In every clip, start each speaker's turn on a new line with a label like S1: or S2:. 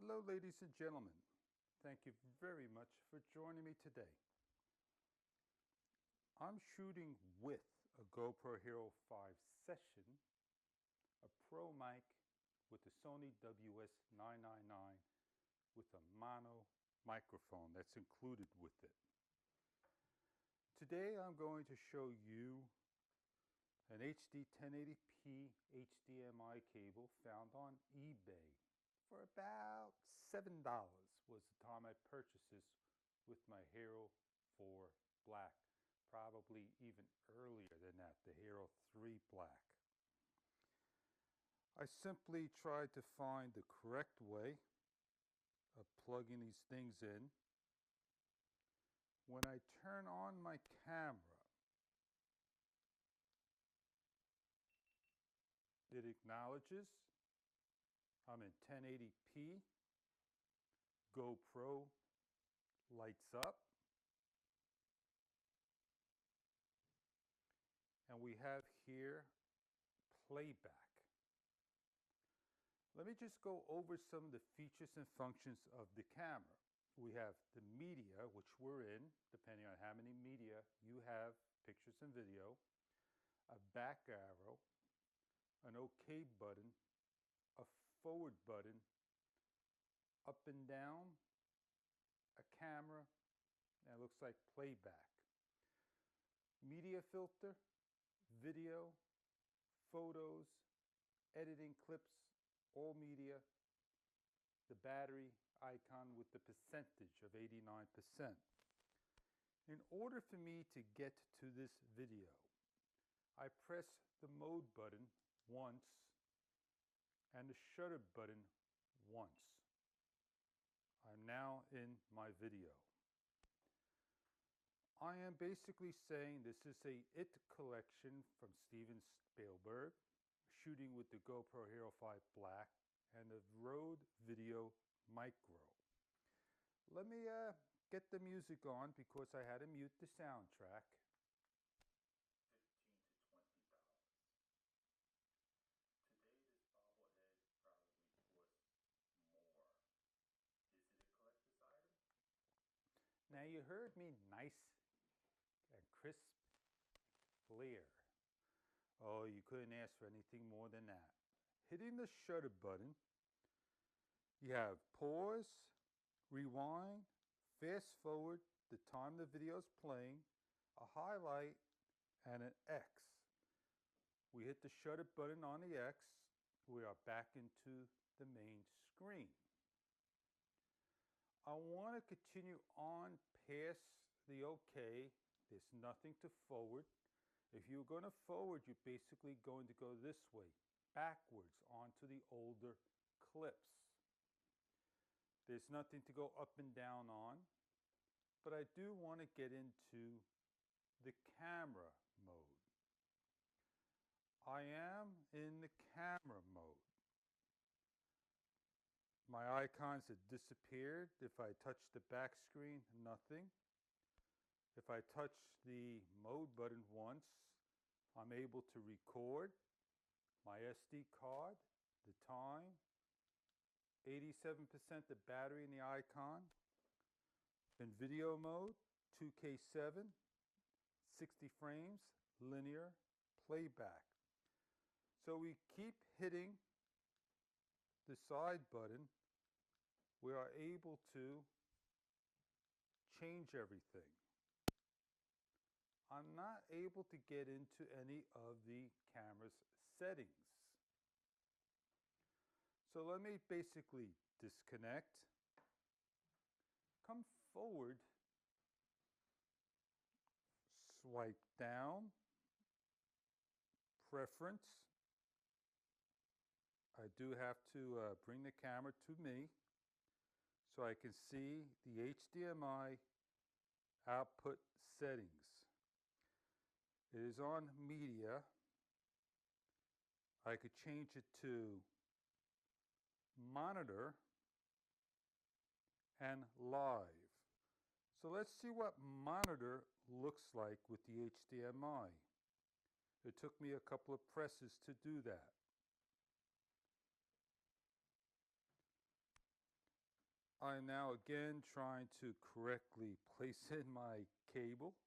S1: Hello, ladies and gentlemen. Thank you very much for joining me today. I'm shooting with a GoPro Hero 5 Session, a pro mic with the Sony WS999 with a mono microphone that's included with it. Today I'm going to show you an HD 1080p HDMI cable found on eBay for about $7 was the time I purchased this with my Hero 4 Black. Probably even earlier than that, the Hero 3 Black. I simply tried to find the correct way of plugging these things in. When I turn on my camera, it acknowledges I'm in 1080p. GoPro lights up. And we have here playback. Let me just go over some of the features and functions of the camera. We have the media, which we're in, depending on how many media you have, pictures and video, a back arrow, an OK button, a forward button, up and down, a camera, and it looks like playback. Media filter, video, photos, editing clips, all media, the battery icon with the percentage of 89%. In order for me to get to this video, I press the mode button once and the shutter button once. I'm now in my video. I am basically saying this is a IT collection from Steven Spielberg, shooting with the GoPro Hero 5 Black and the Rode Video Micro. Let me get the music on because I had to mute the soundtrack. $15 to $20. Today this bobblehead probably worth more. Is it a collector's item? Now you heard me nice and crisp clear. Oh, you couldn't ask for anything more than that. Hitting the shutter button, you have pause, rewind, fast forward, the time the video is playing, a highlight, and an X. We hit the shutter button on the X, we are back into the main screen. I want to continue on past the OK. There's nothing to forward. If you're going to forward, you're basically going to go this way, backwards onto the older clips. There's nothing to go up and down on, but I do want to get into the camera mode. I am in the camera mode. My icons have disappeared. If I touch the back screen, nothing. If I touch the mode button once, I'm able to record my SD card, the time, 87% the battery in the icon. In video mode, 2K7, 60 frames, linear, playback. So we keep hitting the side button. We are able to change everything. I'm not able to get into any of the camera's settings. So let me basically disconnect, come forward, swipe down, preference. I do have to bring the camera to me so I can see the HDMI output settings. It is on media. I could change it to monitor and live. So let's see what monitor looks like with the HDMI. It took me a couple of presses to do that. I'm now again trying to correctly place in my cable.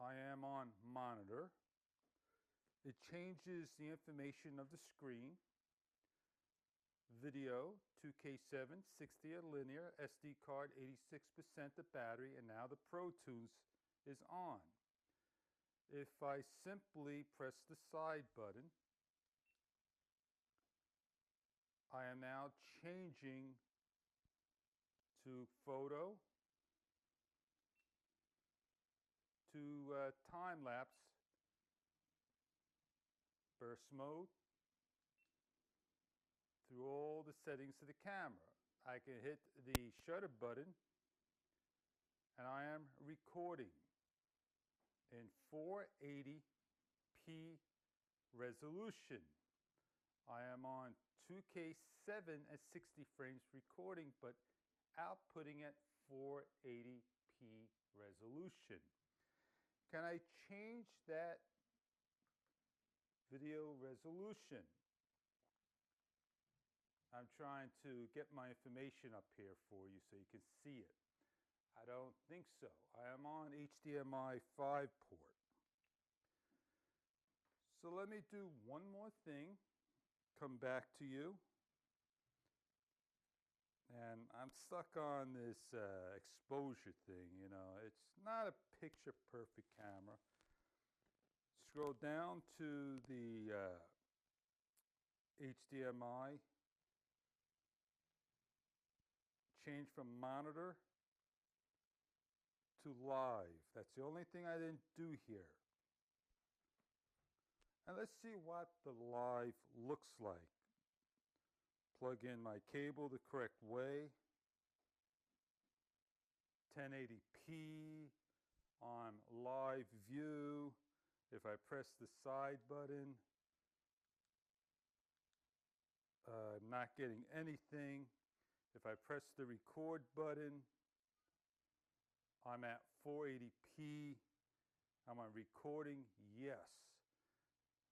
S1: I am on monitor. It changes the information of the screen. Video, 2K7, 60 a linear, SD card, 86% the battery, and now the Pro Tunes is on. If I simply press the side button, I am now changing to photo, to time lapse, burst mode, through all the settings of the camera. I can hit the shutter button and I am recording in 480p resolution. I am on 2K7 at 60 frames recording, but outputting at 480p resolution. Can I change that video resolution? I'm trying to get my information up here for you so you can see it. I don't think so. I am on HDMI 5 port. So let me do one more thing, come back to you. And I'm stuck on this exposure thing, you know. It's not a picture perfect camera. Scroll down to the HDMI. Change from monitor to live. That's the only thing I didn't do here. And let's see what the live looks like. Plug in my cable the correct way. 1080p on live view. If I press the side button, I'm not getting anything. If I press the record button, I'm at 480p. Am I recording? Yes.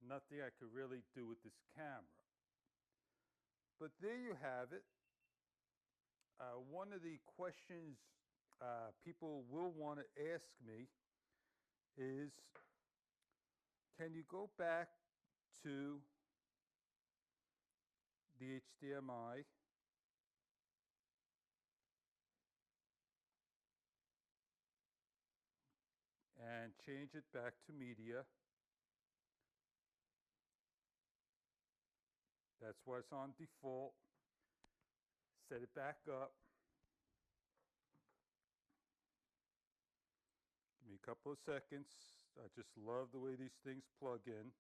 S1: Nothing I could really do with this camera. But there you have it. One of the questions people will want to ask me is, can you go back to the HDMI and change it back to media? That's what's on default. Set it back up. Give me a couple of seconds. I just love the way these things plug in.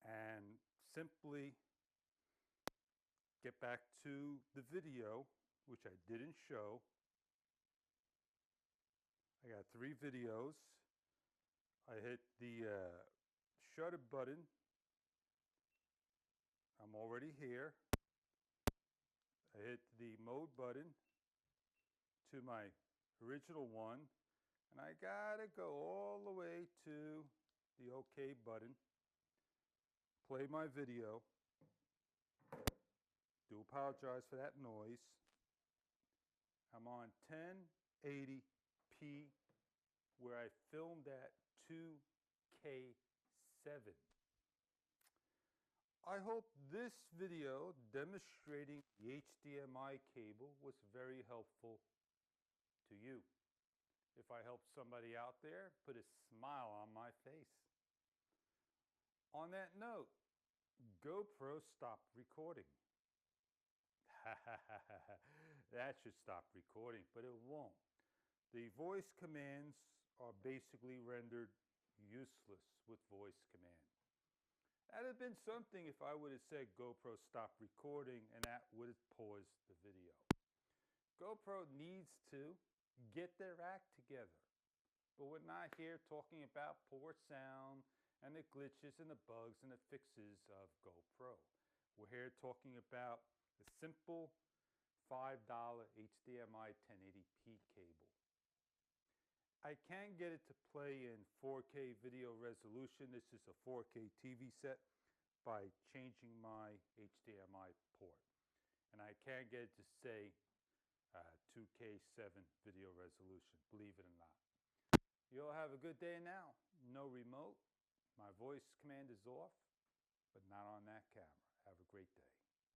S1: And simply get back to the video, which I didn't show. I got 3 videos. I hit the shutter button. I'm already here. I hit the mode button to my original one, and I gotta go all the way to the OK button. Play my video. Do apologize for that noise. I'm on 1080p where I filmed at 2K7. I hope this video demonstrating the HDMI cable was very helpful to you. If I helped somebody out there, put a smile on my face. On that note, GoPro stopped recording. That should stop recording, but it won't. The voice commands are basically rendered useless with voice command. That would have been something if I would have said GoPro stop recording and that would have paused the video. GoPro needs to get their act together. But we're not here talking about poor sound and the glitches and the bugs and the fixes of GoPro. We're here talking about the simple $5 HDMI 1080p cable. I can get it to play in 4K video resolution. This is a 4K TV set by changing my HDMI port. And I can get it to say 2K7 video resolution, believe it or not. You all have a good day now. No remote. My voice command is off, but not on that camera. Have a great day.